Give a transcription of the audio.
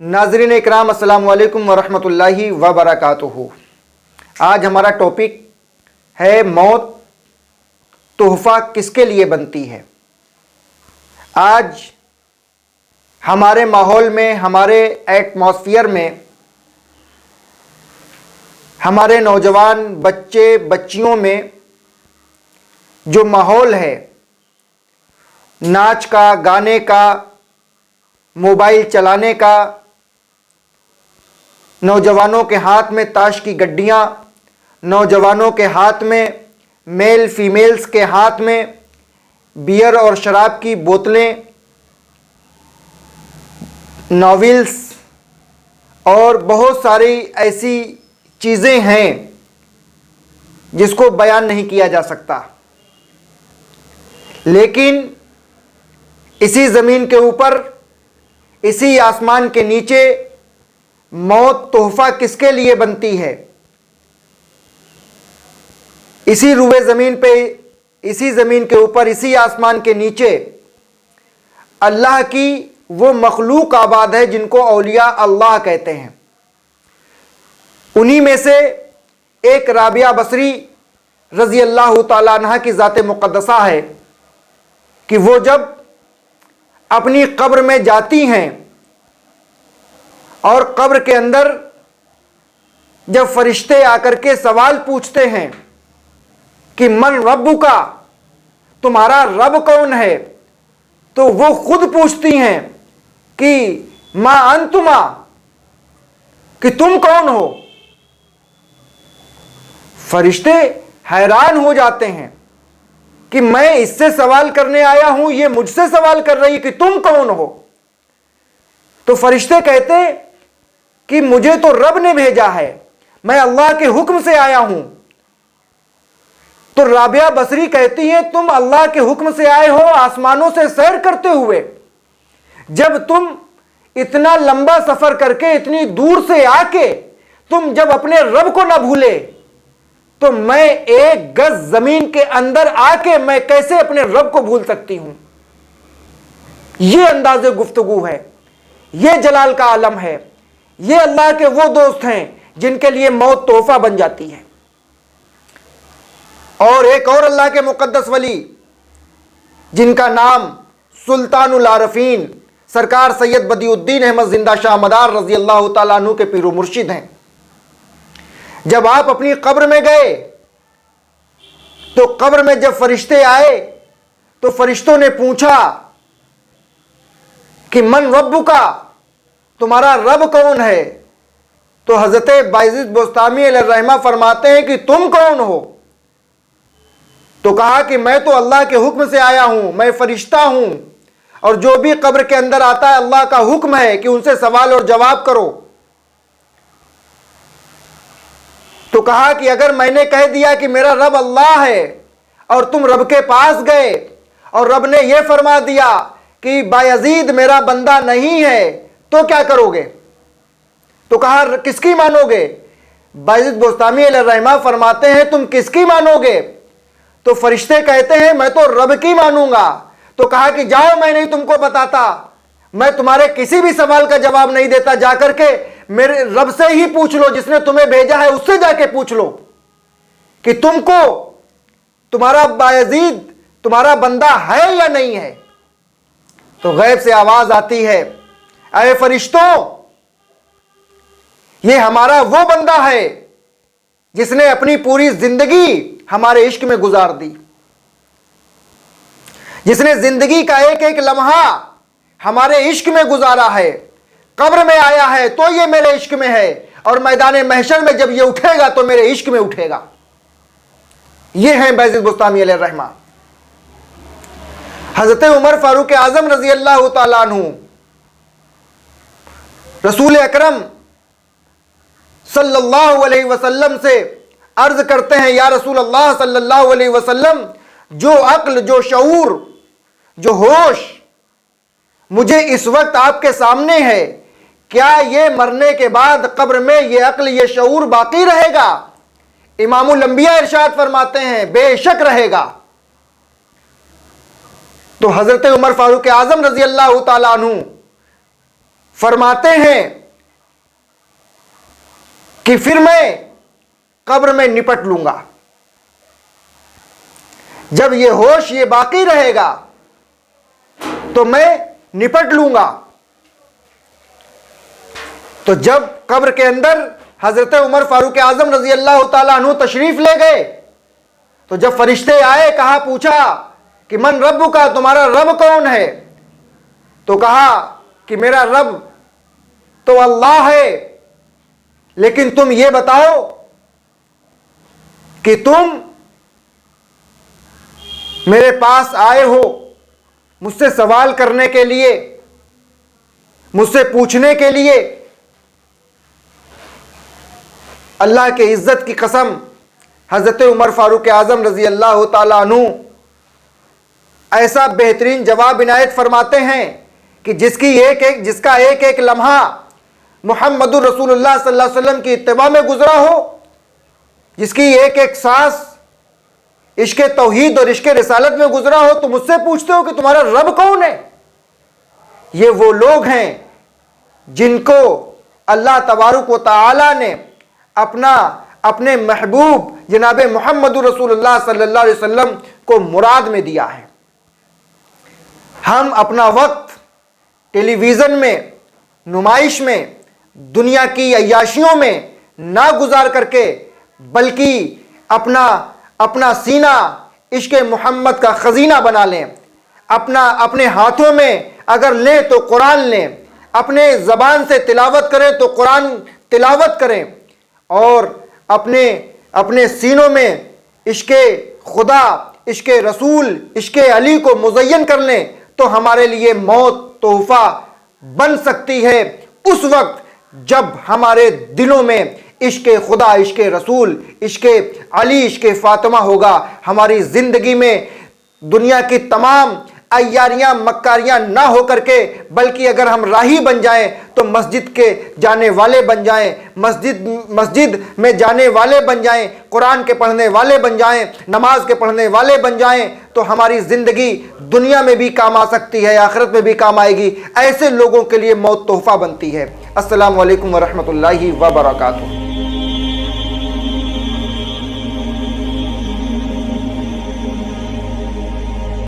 नाज़रीन इकराम अस्सलाम वालेकुम वरहमतुल्लाहि वबरकातुहू। आज हमारा टॉपिक है मौत तोहफ़ा किसके लिए बनती है। आज हमारे माहौल में, हमारे एटमॉस्फेयर में, हमारे नौजवान बच्चे बच्चियों में जो माहौल है नाच का, गाने का, मोबाइल चलाने का, नौजवानों के हाथ में ताश की गड्डियाँ, नौजवानों के हाथ में, मेल फीमेल्स के हाथ में बियर और शराब की बोतलें, नॉवेल्स और बहुत सारी ऐसी चीज़ें हैं जिसको बयान नहीं किया जा सकता। लेकिन इसी ज़मीन के ऊपर, इसी आसमान के नीचे मौत तोहफ़ा किसके लिए बनती है। इसी रुए ज़मीन पे, इसी ज़मीन के ऊपर, इसी आसमान के नीचे अल्लाह की वो मखलूक आबाद है जिनको औलिया अल्लाह कहते हैं। उन्हीं में से एक राबिया बसरी रज़ी अल्लाह ताला अन्हा की ज़ात मुक़द्दसा है कि वो जब अपनी कब्र में जाती हैं और कब्र के अंदर जब फरिश्ते आकर के सवाल पूछते हैं कि मन रब्बुका, तुम्हारा रब कौन है, तो वो खुद पूछती हैं कि मा अंतुमा, कि तुम कौन हो। फरिश्ते हैरान हो जाते हैं कि मैं इससे सवाल करने आया हूं, ये मुझसे सवाल कर रही कि तुम कौन हो। तो फरिश्ते कहते कि मुझे तो रब ने भेजा है, मैं अल्लाह के हुक्म से आया हूं। तो राबिया बसरी कहती है तुम अल्लाह के हुक्म से आए हो, आसमानों से सैर करते हुए। जब तुम इतना लंबा सफर करके, इतनी दूर से आके तुम जब अपने रब को ना भूले, तो मैं एक गज जमीन के अंदर आके मैं कैसे अपने रब को भूल सकती हूं। यह अंदाज़े गुफ्तगू है, यह जलाल का आलम है, ये अल्लाह के वो दोस्त हैं जिनके लिए मौत तोहफा बन जाती है। और एक और अल्लाह के मुकद्दस वली जिनका नाम सुल्तानुल आरफीन सरकार सैयद बदिउद्दीन अहमद जिंदा शाह मदार रजी अल्लाह ताला अन्हु के पीरो मुर्शिद हैं। जब आप अपनी कब्र में गए तो कब्र में जब फरिश्ते आए तो फरिश्तों ने पूछा कि मन रब्बुका, तुम्हारा रब कौन है। तो हजरत बायजीद बोस्तामी अलैहिर्रहमा फरमाते हैं कि तुम कौन हो। तो कहा कि मैं तो अल्लाह के हुक्म से आया हूं, मैं फरिश्ता हूं, और जो भी कब्र के अंदर आता है अल्लाह का हुक्म है कि उनसे सवाल और जवाब करो। तो कहा कि अगर मैंने कह दिया कि मेरा रब अल्लाह है और तुम रब के पास गए और रब ने यह फरमा दिया कि बायजीद मेरा बंदा नहीं है, तो क्या करोगे। तो कहा किसकी मानोगे। बायजीद बोस्तामी अलैहिर्रहमा फरमाते हैं तुम किसकी मानोगे। तो फरिश्ते कहते हैं मैं तो रब की मानूंगा। तो कहा कि जाओ, मैं नहीं तुमको बताता, मैं तुम्हारे किसी भी सवाल का जवाब नहीं देता, जाकर के मेरे रब से ही पूछ लो, जिसने तुम्हें भेजा है उससे जाके पूछ लो कि तुमको तुम्हारा बायजीद तुम्हारा बंदा है या नहीं है। तो गैब से आवाज आती है, अरे फरिश्तों, ये हमारा वो बंदा है जिसने अपनी पूरी जिंदगी हमारे इश्क में गुजार दी, जिसने जिंदगी का एक एक लम्हा हमारे इश्क में गुजारा है। कब्र में आया है तो ये मेरे इश्क में है, और मैदान महशर में जब ये उठेगा तो मेरे इश्क में उठेगा। ये हैं बायजीद बोस्तामी अलैहिर्रहमा। हजरत उमर फारूक आजम रजी अल्लाह ताला अन्हु रसूल अकरम सल्लल्लाहु अलैहि वसल्लम से अर्ज करते हैं, या रसूल अल्लाह सल्लल्लाहु अलैहि वसल्लम, जो अक्ल, जो शऊर, जो होश मुझे इस वक्त आपके सामने है, क्या ये मरने के बाद कब्र में ये अक्ल, ये शऊर बाकी रहेगा। इमामुल अंबिया इरशाद फरमाते हैं बेशक रहेगा। तो हजरत उमर फारूक आजम रजी अल्लाह ताला अन्हु फरमाते हैं कि फिर मैं कब्र में निपट लूंगा। जब ये होश ये बाकी रहेगा तो मैं निपट लूंगा। तो जब कब्र के अंदर हजरत उमर फारूक आजम रजी अल्लाह ताला अन्हु तशरीफ ले गए, तो जब फरिश्ते आए, कहा, पूछा कि मन रब्बु का, तुम्हारा रब कौन है? तो कहा कि मेरा रब तो अल्लाह है, लेकिन तुम ये बताओ कि तुम मेरे पास आए हो मुझसे सवाल करने के लिए, मुझसे पूछने के लिए। अल्लाह के इज्जत की कसम, हजरत उमर फारूक आजम रजी अल्लाह ताला अन्हु ऐसा बेहतरीन जवाब इनायत फरमाते हैं कि जिसका एक एक लम्हा मुहम्मदुर रसूलुल्लाह सल्लल्लाहु अलैहि वसल्लम की इत्तिबा में गुजरा हो, जिसकी एक एक सांस इश्क़े तौहीद और इश्क़े रिसालत में गुजरा हो, तो मुझसे पूछते हो कि तुम्हारा रब कौन है? ये वो लोग हैं जिनको अल्लाह तबारक व तआला ने अपने महबूब जनाब मुहम्मदुर रसूलुल्लाह सल्लल्लाहु अलैहि वसल्लम को मुराद में दिया है। हम अपना वक्त टेलीविज़न में, नुमाइश में, दुनिया की अय्याशियों में ना गुजार करके, बल्कि अपना सीना इश्क़े मोहम्मद का ख़ज़ीना बना लें। अपने हाथों में अगर लें तो कुरान लें, अपने ज़बान से तिलावत करें तो कुरान तिलावत करें, और अपने सीनों में इश्क़े खुदा, इश्क़े रसूल, इश्क़े अली को मुज़य्यन कर लें, तो हमारे लिए मौत तोहफ़ा बन सकती है उस वक्त जब हमारे दिलों में इश्क़े खुदा, इश्क़े रसूल, इश्क़े अली, इश्क़े फ़ातिमा होगा। हमारी ज़िंदगी में दुनिया की तमाम अय्यारियाँ, मक्कारियाँ ना हो करके, बल्कि अगर हम राही बन जाएं तो मस्जिद के जाने वाले बन जाएं, मस्जिद में जाने वाले बन जाएं, कुरान के पढ़ने वाले बन जाएं, नमाज के पढ़ने वाले बन जाएं, तो हमारी ज़िंदगी दुनिया में भी काम आ सकती है, आखिरत में भी काम आएगी। ऐसे लोगों के लिए मौत तोहफ़ा बनती है। अस्सलामु अलैकुम व रहमतुल्लाहि व बरकातुहू।